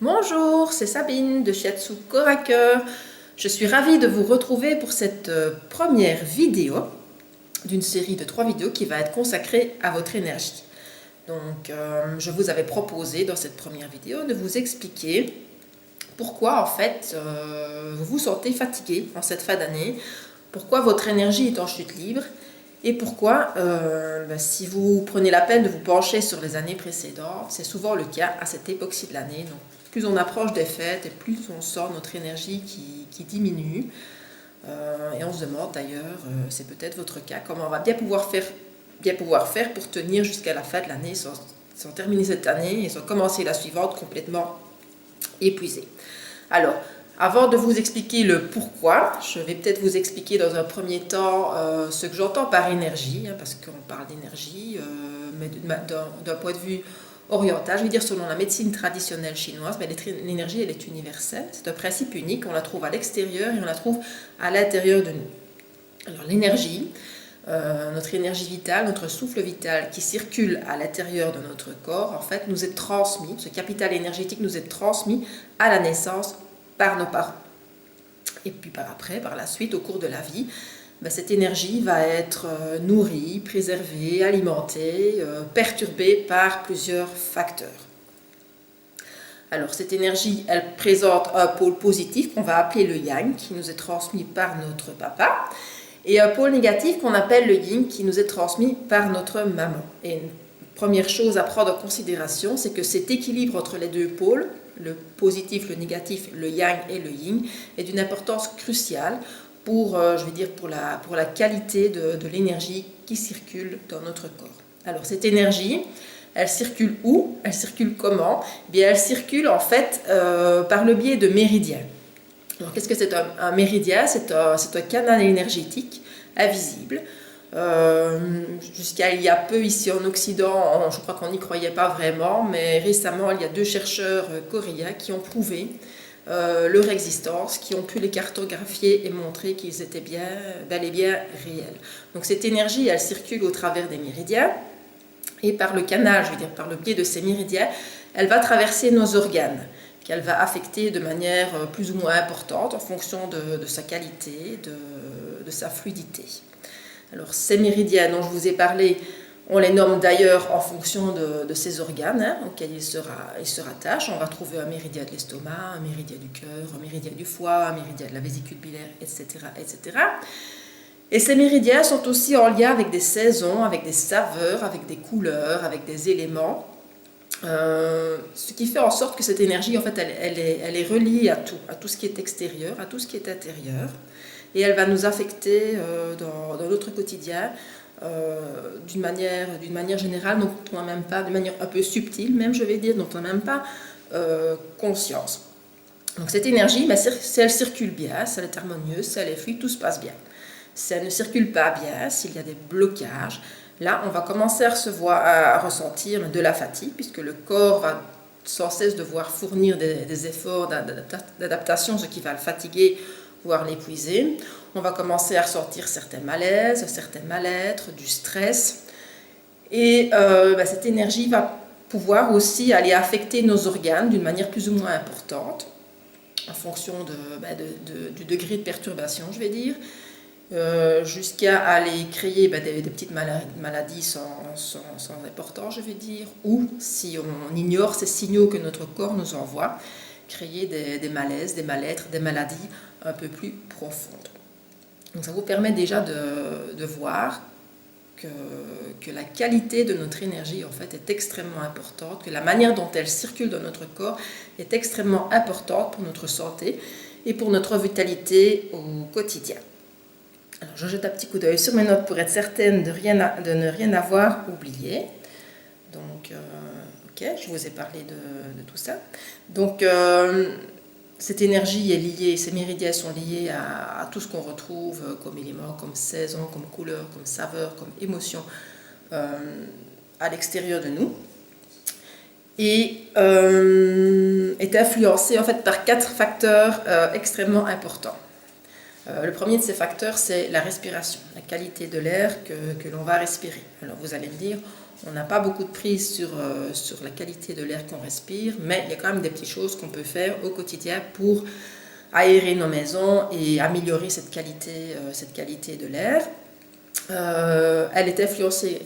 Bonjour, c'est Sabine de Shiatsu Corps à Cœur. Je suis ravie de vous retrouver pour cette première vidéo d'une série de 3 vidéos qui va être consacrée à votre énergie. Donc, je vous avais proposé dans cette première vidéo de vous expliquer pourquoi en fait vous vous sentez fatigué en cette fin d'année, pourquoi votre énergie est en chute libre et pourquoi si vous prenez la peine de vous pencher sur les années précédentes, c'est souvent le cas à cette époque-ci de l'année. Donc, plus on approche des fêtes et plus on sent notre énergie qui diminue. Et on se demande d'ailleurs, c'est peut-être votre cas, comment on va bien pouvoir faire pour tenir jusqu'à la fin de l'année sans terminer cette année et sans commencer la suivante complètement épuisé. Alors, avant de vous expliquer le pourquoi, je vais peut-être vous expliquer dans un premier temps ce que j'entends par énergie, parce qu'on parle d'énergie, mais d'un point de vue oriental, je vais dire selon la médecine traditionnelle chinoise, mais l'énergie elle est universelle, c'est un principe unique, on la trouve à l'extérieur et on la trouve à l'intérieur de nous. Alors l'énergie, notre énergie vitale, notre souffle vital qui circule à l'intérieur de notre corps, en fait, nous est transmis, ce capital énergétique nous est transmis à la naissance par nos parents. Et puis par la suite, au cours de la vie, cette énergie va être nourrie, préservée, alimentée, perturbée par plusieurs facteurs. Alors cette énergie, elle présente un pôle positif qu'on va appeler le yang, qui nous est transmis par notre papa, et un pôle négatif qu'on appelle le yin, qui nous est transmis par notre maman. Et une première chose à prendre en considération, c'est que cet équilibre entre les deux pôles, le positif, le négatif, le yang et le yin, est d'une importance cruciale pour la qualité de l'énergie qui circule dans notre corps. Alors cette énergie, elle circule où? Elle circule comment? Eh bien, elle circule en fait par le biais de méridiens. Alors, qu'est-ce que c'est un méridien? C'est un canal énergétique invisible. Jusqu'à il y a peu ici en Occident, je crois qu'on n'y croyait pas vraiment, mais récemment il y a 2 chercheurs coréens qui ont prouvé leur existence, qui ont pu les cartographier et montrer qu'ils étaient bel et bien réels. Donc cette énergie, elle circule au travers des méridiens et par le canal, par le biais de ces méridiens, elle va traverser nos organes, qu'elle va affecter de manière plus ou moins importante en fonction de sa qualité, de sa fluidité. Alors ces méridiens dont je vous ai parlé, on les nomme d'ailleurs en fonction de ces organes auxquels ils se rattachent. On va trouver un méridien de l'estomac, un méridien du cœur, un méridien du foie, un méridien de la vésicule biliaire, etc., etc. Et ces méridiens sont aussi en lien avec des saisons, avec des saveurs, avec des couleurs, avec des éléments. Ce qui fait en sorte que cette énergie, en fait, elle est reliée à tout ce qui est extérieur, à tout ce qui est intérieur. Et elle va nous affecter dans notre quotidien d'une manière générale, dont on n'a même pas, de manière un peu subtile, même je vais dire, dont on n'a même pas conscience. Donc cette énergie, si elle circule bien, si elle est harmonieuse, si elle est fluide, tout se passe bien. Si elle ne circule pas bien, s'il y a des blocages, là on va commencer à ressentir de la fatigue, puisque le corps va sans cesse devoir fournir des efforts d'adaptation, ce qui va le fatiguer, voire l'épuiser. On va commencer à ressentir certains malaises, certains mal-être, du stress. Et cette énergie va pouvoir aussi aller affecter nos organes d'une manière plus ou moins importante, en fonction du degré de perturbation, je vais dire, jusqu'à aller créer des petites maladies sans importance, je vais dire, ou si on ignore ces signaux que notre corps nous envoie, créer des malaises, des mal-être, des maladies un peu plus profondes. Donc ça vous permet déjà de voir que la qualité de notre énergie en fait est extrêmement importante, que la manière dont elle circule dans notre corps est extrêmement importante pour notre santé et pour notre vitalité au quotidien. Alors je jette un petit coup d'œil sur mes notes pour être certaine de ne rien avoir oublié. Donc ok, je vous ai parlé de tout ça. Donc cette énergie est liée, ces méridiens sont liés à tout ce qu'on retrouve comme éléments, comme saison, comme couleur, comme saveur, comme émotion à l'extérieur de nous. Et est influencé en fait par 4 facteurs extrêmement importants. Le premier de ces facteurs, c'est la respiration, la qualité de l'air que l'on va respirer. Alors vous allez me dire, On n'a pas beaucoup de prise sur la qualité de l'air qu'on respire, mais il y a quand même des petites choses qu'on peut faire au quotidien pour aérer nos maisons et améliorer cette qualité de l'air. Elle est influencée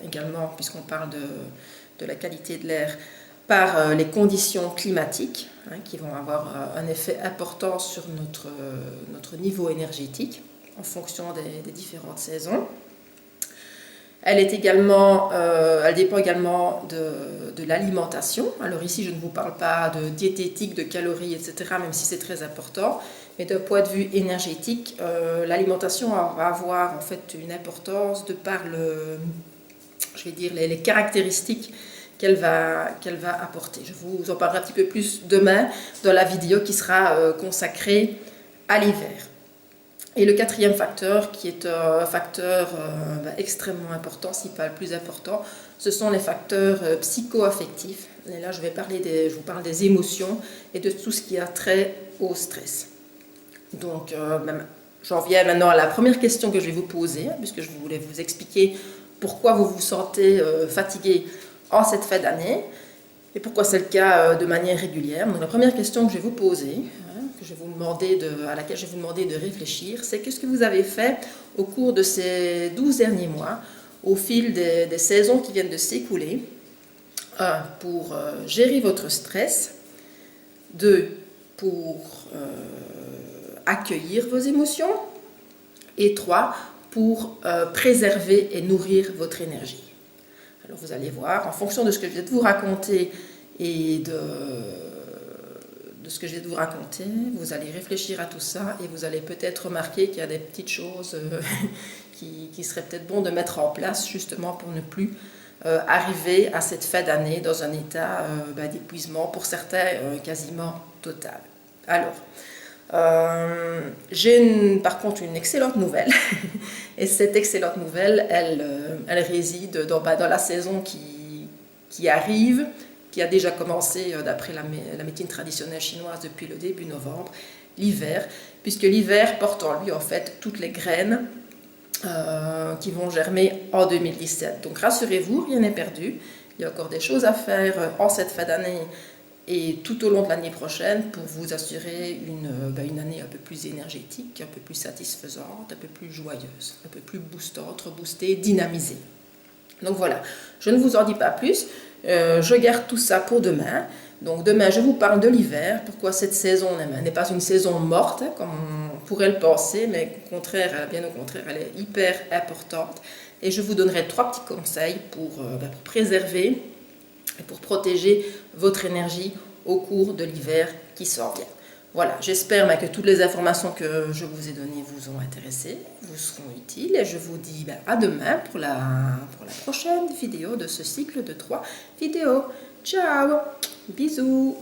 également, puisqu'on parle de la qualité de l'air, par les conditions climatiques, qui vont avoir un effet important sur notre niveau énergétique en fonction des différentes saisons. Elle dépend également de l'alimentation. Alors ici, je ne vous parle pas de diététique, de calories, etc., même si c'est très important. Mais d'un point de vue énergétique, l'alimentation va avoir en fait une importance de par les caractéristiques qu'elle va apporter. Je vous en parlerai un petit peu plus demain dans la vidéo qui sera consacrée à l'hiver. Et le quatrième facteur, qui est un facteur extrêmement important, si pas le plus important, ce sont les facteurs psycho-affectifs. Et là, je vous parle des émotions et de tout ce qui a trait au stress. Donc, j'en viens maintenant à la première question que je vais vous poser, puisque je voulais vous expliquer pourquoi vous vous sentez fatigué en cette fin d'année et pourquoi c'est le cas de manière régulière. Donc, la première question que je vais vous poser, à laquelle je vais vous demander de réfléchir, c'est qu'est-ce que vous avez fait au cours de ces 12 derniers mois, au fil des saisons qui viennent de s'écouler. 1. Pour gérer votre stress. 2. Pour accueillir vos émotions. Et 3. Pour préserver et nourrir votre énergie. Alors vous allez voir, en fonction de ce que je viens de vous raconter et de ce que je viens de vous raconter, vous allez réfléchir à tout ça et vous allez peut-être remarquer qu'il y a des petites choses qui seraient peut-être bon de mettre en place justement pour ne plus arriver à cette fin d'année dans un état d'épuisement, pour certains quasiment total. Alors, j'ai par contre une excellente nouvelle et cette excellente nouvelle, elle réside dans la saison qui arrive, qui a déjà commencé d'après la médecine traditionnelle chinoise depuis le début novembre, l'hiver, puisque l'hiver porte en lui en fait toutes les graines qui vont germer en 2017. Donc rassurez-vous, rien n'est perdu, il y a encore des choses à faire en cette fin d'année et tout au long de l'année prochaine pour vous assurer une année un peu plus énergétique, un peu plus satisfaisante, un peu plus joyeuse, un peu plus boostante, reboostée, dynamisée. Donc voilà, je ne vous en dis pas plus. Je garde tout ça pour demain. Donc demain, je vous parle de l'hiver. Pourquoi cette saison n'est pas une saison morte, comme on pourrait le penser, mais bien au contraire, elle est hyper importante. Et je vous donnerai 3 petits conseils pour préserver et pour protéger votre énergie au cours de l'hiver qui s'en vient. Voilà, j'espère que toutes les informations que je vous ai données vous ont intéressé, vous seront utiles et je vous dis à demain pour la prochaine vidéo de ce cycle de 3 vidéos. Ciao, bisous.